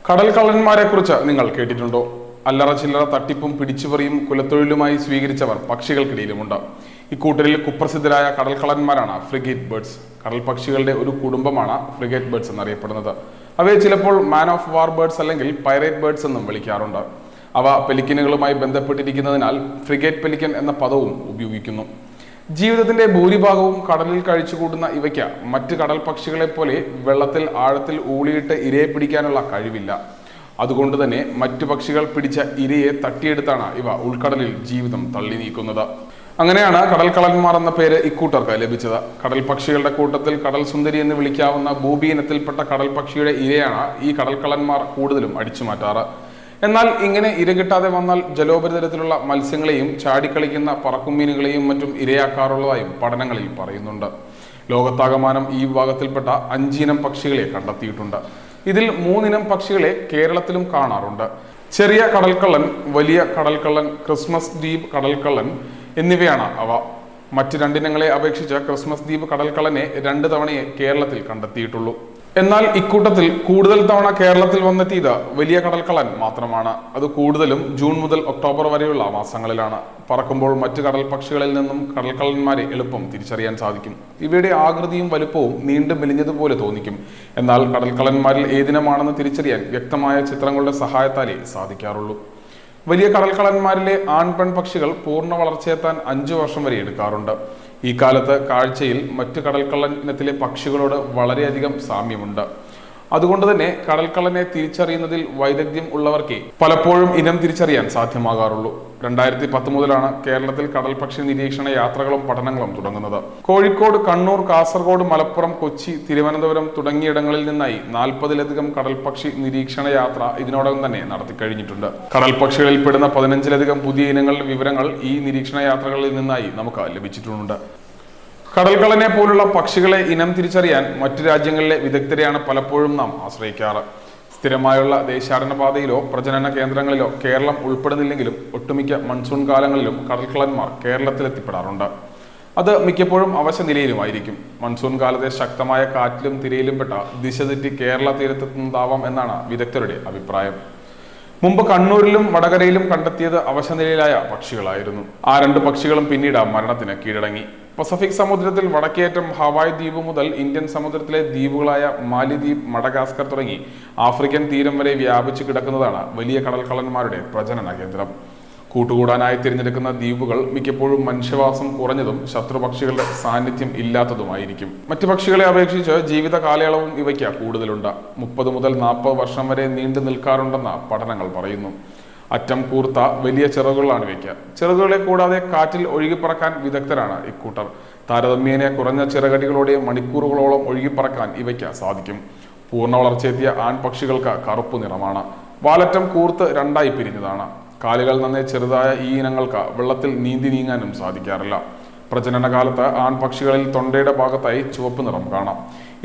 കടൽ കള്ളന്മാരെക്കുറിച്ച് നിങ്ങൾ കേട്ടിട്ടുണ്ടോ? അല്ലറ ചില്ലറ തട്ടിപ്പും പിടിച്ചുപറിയും കുലത്തൊഴിലുമായി സ്വീകരിച്ചവർ പക്ഷികൾക്കിടയിലുമുണ്ട്. ഇക്കൂട്ടരിൽ കുപ്രസിദ്ധരായ കടൽ കള്ളന്മാരാണ് ഫ്രിഗേറ്റ് ബേർഡ്സ്. കടൽ പക്ഷികളുടെ ഒരു കുടുംബമാണ് ഫ്രിഗേറ്റ് ബേർഡ്സ് എന്നറിയപ്പെടുന്നത്. അവയെ ചിലപ്പോൾ മാൻ ഓഫ് വാർ ബേർഡ്സ് അല്ലെങ്കിൽ പൈറേറ്റ് ബേർഡ്സ് എന്നും വിളിക്കാറുണ്ട്. അവ പെലിക്കനുകളുമായി ബന്ധപ്പെട്ടിരിക്കുന്നതിനാൽ ഫ്രിഗേറ്റ് പെലിക്കൻ എന്ന പദവും ഉപയോഗിക്കുന്നു. ജീവിതത്തിന്റെ ഭൂരിഭാഗവും കടലിൽ കഴിച്ചുകൂട്ടുന്ന ഇവയ്ക്ക് മറ്റ് കടൽ പക്ഷികളെ പോലെ വെള്ളത്തിൽ ആഴത്തിൽ ഊളിയിട്ട് ഇരയെ പിടിക്കാനുള്ള കഴിവില്ല. അതുകൊണ്ട് തന്നെ മറ്റു പക്ഷികൾ പിടിച്ച ഇരയെ തട്ടിയെടുത്താണ് ഇവ ഉൾക്കടലിൽ ജീവിതം തള്ളി നീക്കുന്നത്. അങ്ങനെയാണ് കടൽ കള്ളന്മാർ എന്ന പേര് ഇക്കൂട്ടർക്ക് ലഭിച്ചത്. കടൽ പക്ഷികളുടെ കൂട്ടത്തിൽ കടൽ സുന്ദരി എന്ന് വിളിക്കാവുന്ന ഭൂബി ഇനത്തിൽപ്പെട്ട കടൽ പക്ഷിയുടെ ഇരയാണ് ഈ കടൽ കള്ളന്മാർ കൂടുതലും അടിച്ചു മാറ്റാറ്. എന്നാൽ ഇങ്ങനെ ഇര കിട്ടാതെ വന്നാൽ ജലോപരിതലത്തിലുള്ള മത്സ്യങ്ങളെയും ചാടിക്കളിക്കുന്ന പറക്കുമീനുകളെയും മറ്റും ഇരയാക്കാറുള്ളതായും പഠനങ്ങളിൽ പറയുന്നുണ്ട്. ലോകത്താകമാനം ഈ വിഭാഗത്തിൽപ്പെട്ട 5 ഇനം പക്ഷികളെ കണ്ടെത്തിയിട്ടുണ്ട്. ഇതിൽ 3 ഇനം പക്ഷികളെ കേരളത്തിലും കാണാറുണ്ട്. ചെറിയ കടൽക്കള്ളൻ, വലിയ കടൽക്കള്ളൻ, ക്രിസ്മസ് ദ്വീപ് കടൽക്കള്ളൻ എന്നിവയാണ് അവ. മറ്റ് 2 ഇനങ്ങളെ അപേക്ഷിച്ച് ക്രിസ്മസ് ദ്വീപ് കടൽക്കള്ളനെ 2 തവണയെ കേരളത്തിൽ കണ്ടെത്തിയിട്ടുള്ളൂ. എന്നാൽ ഇക്കൂട്ടത്തിൽ കൂടുതൽ തവണ കേരളത്തിൽ വന്നെത്തിയത് വലിയ കടൽക്കള്ളൻ മാത്രമാണ്. അത് കൂടുതലും ജൂൺ മുതൽ ഒക്ടോബർ വരെയുള്ള മാസങ്ങളിലാണ്. പറക്കുമ്പോൾ മറ്റു കടൽ പക്ഷികളിൽ നിന്നും കടൽക്കള്ളന്മാരെ എളുപ്പം തിരിച്ചറിയാൻ സാധിക്കും. ഇവയുടെ ആകൃതിയും വലുപ്പവും നീണ്ടു മെലിഞ്ഞതുപോലെ തോന്നിക്കും. എന്നാൽ കടൽക്കള്ളന്മാരിൽ ഏതിനമാണെന്ന് തിരിച്ചറിയാൻ വ്യക്തമായ ചിത്രങ്ങളുടെ സഹായത്താലേ സാധിക്കാറുള്ളൂ. വലിയ കടൽക്കള്ളന്മാരിലെ ആൺപെൺ പക്ഷികൾ പൂർണ്ണ വളർച്ചയെത്താൻ 5 വർഷം വരെ എടുക്കാറുണ്ട്. ഈ കാലത്ത് കാഴ്ചയിൽ മറ്റു കടൽക്കള്ളൻ ഇനത്തിലെ പക്ഷികളോട് വളരെയധികം സാമ്യമുണ്ട്. അതുകൊണ്ട് തന്നെ കടൽക്കള്ളനെ തിരിച്ചറിയുന്നതിൽ വൈദഗ്ധ്യം ഉള്ളവർക്കേ പലപ്പോഴും ഇനം തിരിച്ചറിയാൻ സാധ്യമാകാറുള്ളൂ. 2010 മുതലാണ് കേരളത്തിൽ കടൽ പക്ഷി നിരീക്ഷണ യാത്രകളും പഠനങ്ങളും തുടങ്ങുന്നത്. കോഴിക്കോട്, കണ്ണൂർ, കാസർഗോഡ്, മലപ്പുറം, കൊച്ചി, തിരുവനന്തപുരം തുടങ്ങിയിടങ്ങളിൽ നിന്നായി 40-ലധികം കടൽ പക്ഷി നിരീക്ഷണ യാത്ര ഇതിനോടകം തന്നെ നടത്തിക്കഴിഞ്ഞിട്ടുണ്ട്. കടൽ പക്ഷികളിൽ പെടുന്ന 15-ലധികം പുതിയ ഇനങ്ങളുടെ വിവരങ്ങൾ ഈ നിരീക്ഷണ യാത്രകളിൽ നിന്നായി നമുക്ക് ലഭിച്ചിട്ടുണ്ട്. കടൽക്കള്ളനെ പോലുള്ള പക്ഷികളെ ഇനം തിരിച്ചറിയാൻ മറ്റു രാജ്യങ്ങളിലെ വിദഗ്ധരെയാണ് പലപ്പോഴും നാം ആശ്രയിക്കാറ്. സ്ഥിരമായുള്ള ദേശാടന പാതയിലോ പ്രജനന കേന്ദ്രങ്ങളിലോ കേരളം ഉൾപ്പെടുന്നില്ലെങ്കിലും ഒട്ടുമിക്ക മൺസൂൺ കാലങ്ങളിലും കടൽക്കള്ളന്മാർ കേരളത്തിലെത്തിപ്പെടാറുണ്ട്. അത് മിക്കപ്പോഴും അവശ നിലയിലുമായിരിക്കും. മൺസൂൺ കാലത്തെ ശക്തമായ കാറ്റിലും തിരയിലും പെട്ട ദിശ തെറ്റി കേരള തീരത്തെത്തുന്നതാവാം എന്നാണ് വിദഗ്ധരുടെ അഭിപ്രായം. മുമ്പ് കണ്ണൂരിലും വടകരയിലും കണ്ടെത്തിയത് അവശനിലയിലായ പക്ഷികളായിരുന്നു. ആ 2 പക്ഷികളും പിന്നീട് മരണത്തിന് കീഴടങ്ങി. പസഫിക് സമുദ്രത്തിൽ വടക്കേയറ്റം ഹവായ് ദ്വീപ് മുതൽ ഇന്ത്യൻ സമുദ്രത്തിലെ ദ്വീപുകളായ മാലിദ്വീപ്, മഡഗാസ്കർ തുടങ്ങി ആഫ്രിക്കൻ തീരം വരെ വ്യാപിച്ചു കിടക്കുന്നതാണ് വലിയ കടൽക്കള്ളന്മാരുടെ പ്രജനന കേന്ദ്രം. കൂട്ടുകൂടാനായി തിരഞ്ഞെടുക്കുന്ന ദ്വീപുകൾ മിക്കപ്പോഴും മനുഷ്യവാസം കുറഞ്ഞതും ശത്രുപക്ഷികളുടെ സാന്നിധ്യം ഇല്ലാത്തതുമായിരിക്കും. മറ്റു പക്ഷികളെ അപേക്ഷിച്ച് ജീവിത കാലയളവും ഇവയ്ക്ക് കൂടുതലുണ്ട്. 30 മുതൽ 40 വർഷം വരെ നീണ്ടു നിൽക്കാറുണ്ടെന്ന് പഠനങ്ങൾ പറയുന്നു. അറ്റം കൂർത്ത വലിയ ചിറകുകളാണ് ഇവയ്ക്ക്. ചിറകുകളെ കൂടാതെ കാറ്റിൽ ഒഴുകിപ്പറക്കാൻ വിദഗ്ധരാണ് ഇക്കൂട്ടർ. താരതമ്യേന കുറഞ്ഞ ചിറകടികളോടെ മണിക്കൂറുകളോളം ഒഴുകിപ്പറക്കാൻ ഇവയ്ക്ക് സാധിക്കും. പൂർണ്ണ വളർച്ചയെത്തിയ ആൺപക്ഷികൾക്ക് കറുപ്പ് നിറമാണ്. വാലറ്റം കൂർത്ത് 2ആയി പിരിഞ്ഞതാണ്. കാലുകൾ നന്നേ ചെറുതായ ഈ ഇനങ്ങൾക്ക് വെള്ളത്തിൽ നീന്തി നീങ്ങാനും സാധിക്കാറില്ല. പ്രജനനകാലത്ത് ആൺപക്ഷികളിൽ തൊണ്ടയുടെ ഭാഗത്തായി ചുവപ്പ് നിറം കാണാം.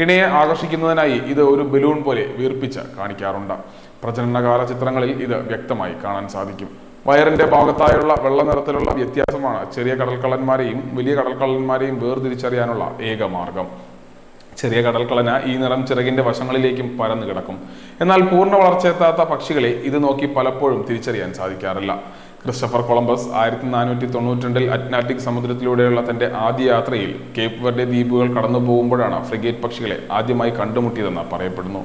ഇണയെ ആകർഷിക്കുന്നതിനായി ഇത് ഒരു ബലൂൺ പോലെ വീർപ്പിച്ച് കാണിക്കാറുണ്ട്. പ്രജനനകാല ചിത്രങ്ങളിൽ ഇത് വ്യക്തമായി കാണാൻ സാധിക്കും. വയറിന്റെ ഭാഗത്തായുള്ള വെള്ള നിറത്തിലുള്ള വ്യത്യാസമാണ് ചെറിയ കടൽക്കള്ളന്മാരെയും വലിയ കടൽക്കള്ളന്മാരെയും വേർതിരിച്ചറിയാനുള്ള ഏക മാർഗം. ചെറിയ കടൽക്കള്ളന് ഈ നിറം ചിറകിന്റെ വശങ്ങളിലേക്കും പരന്നു കിടക്കും. എന്നാൽ പൂർണ്ണ വളർച്ചയെത്താത്ത പക്ഷികളെ ഇത് നോക്കി പലപ്പോഴും തിരിച്ചറിയാൻ സാധിക്കാറില്ല. ക്രിസ്റ്റഫർ കൊളംബസ് 1492 അറ്റ്ലാന്റിക് സമുദ്രത്തിലൂടെയുള്ള തന്റെ ആദ്യ യാത്രയിൽ കേപ്പ് വെർഡെ ദ്വീപുകൾ കടന്നു പോകുമ്പോഴാണ് ഫ്രിഗേറ്റ് പക്ഷികളെ ആദ്യമായി കണ്ടുമുട്ടിയതെന്ന് പറയപ്പെടുന്നു.